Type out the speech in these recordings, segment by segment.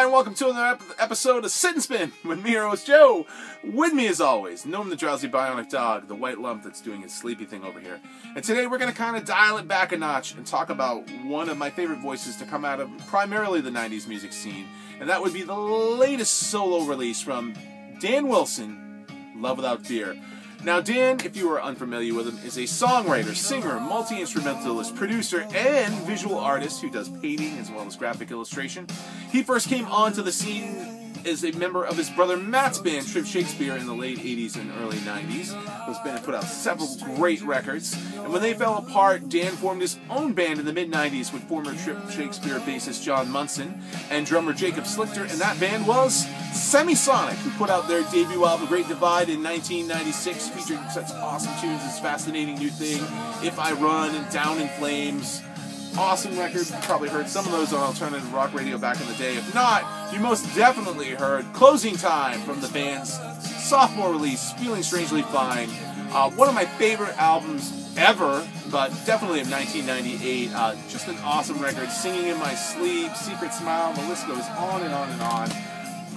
and welcome to another episode of Sit and Spin with me, your host Joe. With me, as always, Gnome the drowsy bionic dog, the white lump that's doing his sleepy thing over here. And today we're going to kind of dial it back a notch and talk about one of my favorite voices to come out of primarily the 90s music scene. And that would be the latest solo release from Dan Wilson, Love Without Fear. Now, Dan, if you are unfamiliar with him, is a songwriter, singer, multi-instrumentalist, producer, and visual artist who does painting as well as graphic illustration. He first came onto the scene as a member of his brother Matt's band, Trip Shakespeare, in the late 80s and early 90s. This band put out several great records. And when they fell apart, Dan formed his own band in the mid-90s with former Trip Shakespeare bassist John Munson and drummer Jacob Slichter, and that band was Semisonic, who put out their debut album, Great Divide, in 1996, featuring such awesome tunes as Fascinating New Thing, If I Run, and Down in Flames. Awesome record. You probably heard some of those on alternative rock radio back in the day. If not, you most definitely heard Closing Time from the band's sophomore release, Feeling Strangely Fine. One of my favorite albums ever, but definitely of 1998. Just an awesome record. Singing in My Sleep, Secret Smile, the list goes on and on and on.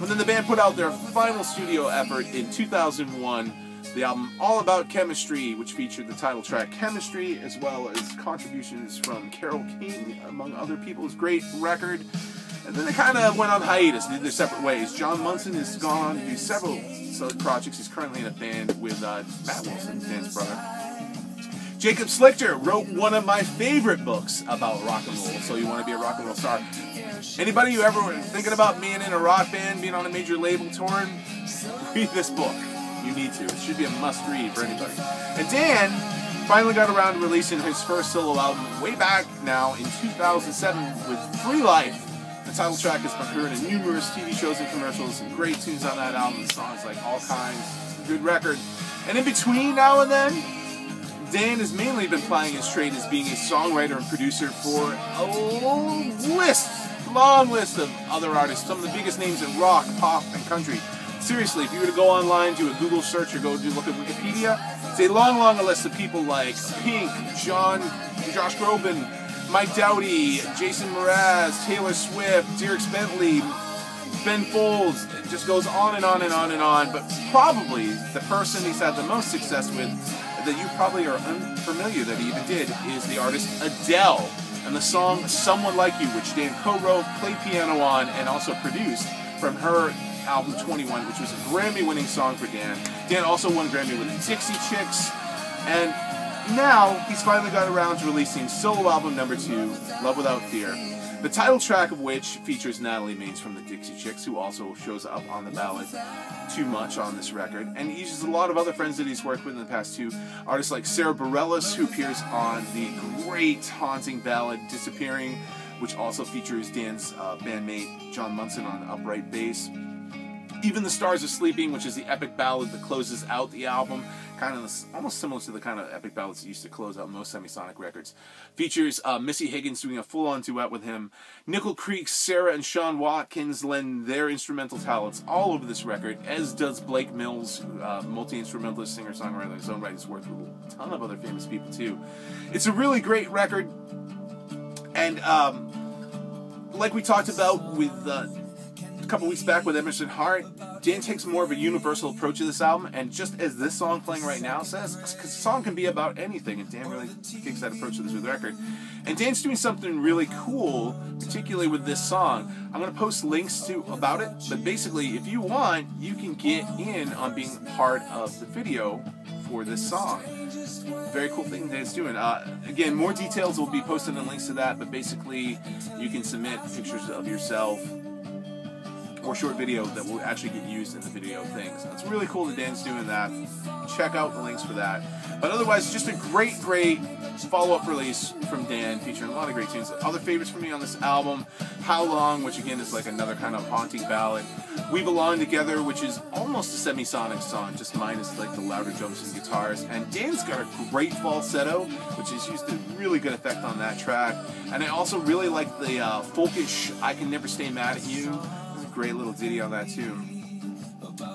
And then the band put out their final studio effort in 2001, the album All About Chemistry, which featured the title track Chemistry, as well as contributions from Carole King, among other people's great record. And then they kind of went on hiatus, did their separate ways. John Munson has gone on to do several projects. He's currently in a band with Matt Wilson, Dan's brother. Jacob Slichter wrote one of my favorite books about rock and roll, So You Want to Be a Rock and Roll Star. Anybody who ever was thinking about being in a rock band, being on a major label touring, read this book. You need to. It should be a must-read for anybody. And Dan finally got around to releasing his first solo album way back now in 2007 with Free Life. The title track has been heard in numerous TV shows and commercials. Some great tunes on that album. Songs like All Kinds. Good record. And in between now and then, Dan has mainly been plying his trade as being a songwriter and producer for a long list of other artists. Some of the biggest names in rock, pop, and country. Seriously, if you were to go online, do a Google search, or go look at Wikipedia, it's a long list of people like Pink, Josh Groban, Mike Doughty, Jason Mraz, Taylor Swift, Dierks Bentley, Ben Folds. It just goes on and on and on and on. But probably the person he's had the most success with, that you probably are unfamiliar that he even did, is the artist Adele, and the song Someone Like You, which Dan co-wrote, played piano on, and also produced from her album 21, which was a Grammy-winning song for Dan. Dan also won a Grammy with the Dixie Chicks, and now he's finally got around to releasing solo album number 2, Love Without Fear, the title track of which features Natalie Maines from the Dixie Chicks, who also shows up on the ballad Too Much on this record, and he uses a lot of other friends that he's worked with in the past too. Artists like Sarah Bareilles, who appears on the great haunting ballad Disappearing, which also features Dan's bandmate John Munson on upright bass. Even the Stars Are Sleeping, which is the epic ballad that closes out the album, kind of almost similar to the kind of epic ballads that used to close out most Semisonic records, features Missy Higgins doing a full-on duet with him. Nickel Creek's Sarah and Sean Watkins lend their instrumental talents all over this record, as does Blake Mills, multi-instrumentalist, singer-songwriter in his own right. He's worked with a ton of other famous people too. It's a really great record, and like we talked about with a couple weeks back with Emerson Hart, Dan takes more of a universal approach to this album, and just as this song playing right now says, because the song can be about anything, and Dan really takes that approach to this record. And Dan's doing something really cool, particularly with this song. I'm going to post links about it, but basically, if you want, you can get in on being part of the video for this song. Very cool thing Dan's doing. Again, more details will be posted and links to that, but basically, you can submit pictures of yourself or short video that will actually get used in the video things. So it's really cool that Dan's doing that. Check out the links for that. But otherwise, just a great follow-up release from Dan, featuring a lot of great tunes. Other favorites for me on this album, How Long, which again is like another kind of haunting ballad. We Belong Together, which is almost a Semisonic song, just minus like the louder drums and guitars. And Dan's got a great falsetto, which is used to really good effect on that track. And I also really like the folkish I Can Never Stay Mad at You. Great little ditty on that too,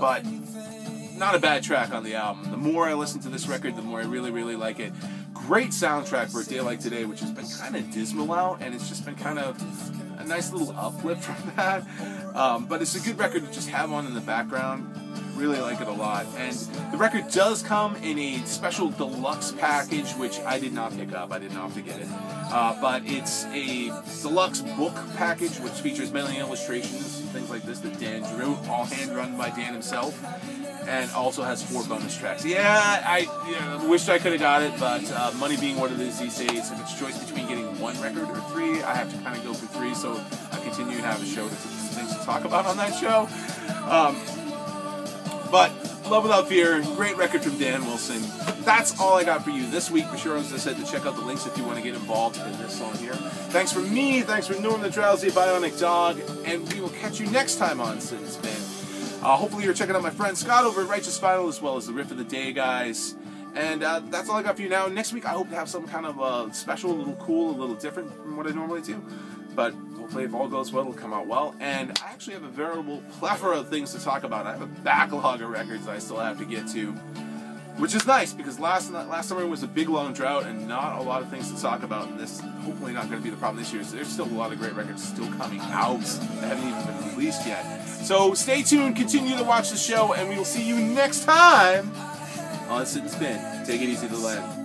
but not a bad track on the album. The more I listen to this record, the more I really like it. Great soundtrack for a day like today, which has been kind of dismal out, and it's just been kind of a nice little uplift from that. But it's a good record to just have on in the background. Really like it a lot. And the record does come in a special deluxe package, which I did not pick up. I didn't opt to get it. But it's a deluxe book package, which features many illustrations, things like this that Dan drew, all hand-drawn by Dan himself, and also has 4 bonus tracks. Yeah, I wished I could have got it, but money being what it is these days, if it's a choice between getting 1 record or 3, I have to kind of go for 3, so I continue to have a show to things to talk about on that show. But Love Without Fear, great record from Dan Wilson. That's all I got for you this week. Be sure, as I said, to check out the links if you want to get involved in this song here. Thanks for me. Thanks for Norm the Drowsy Bionic Dog. And we will catch you next time on Sit and Spin. Hopefully you're checking out my friend Scott over at Righteous Final, as well as the Riff of the Day guys. And that's all I got for you now. Next week I hope to have some kind of special, a little cool, a little different from what I normally do. But hopefully if all goes well, it'll come out well. And I actually have a veritable plethora of things to talk about. I have a backlog of records I still have to get to, which is nice because last summer was a big long drought and not a lot of things to talk about. And this hopefully not going to be the problem this year. So there's still a lot of great records still coming out that haven't even been released yet. So stay tuned, continue to watch the show, and we will see you next time on Sit and Spin. Take it easy to the land.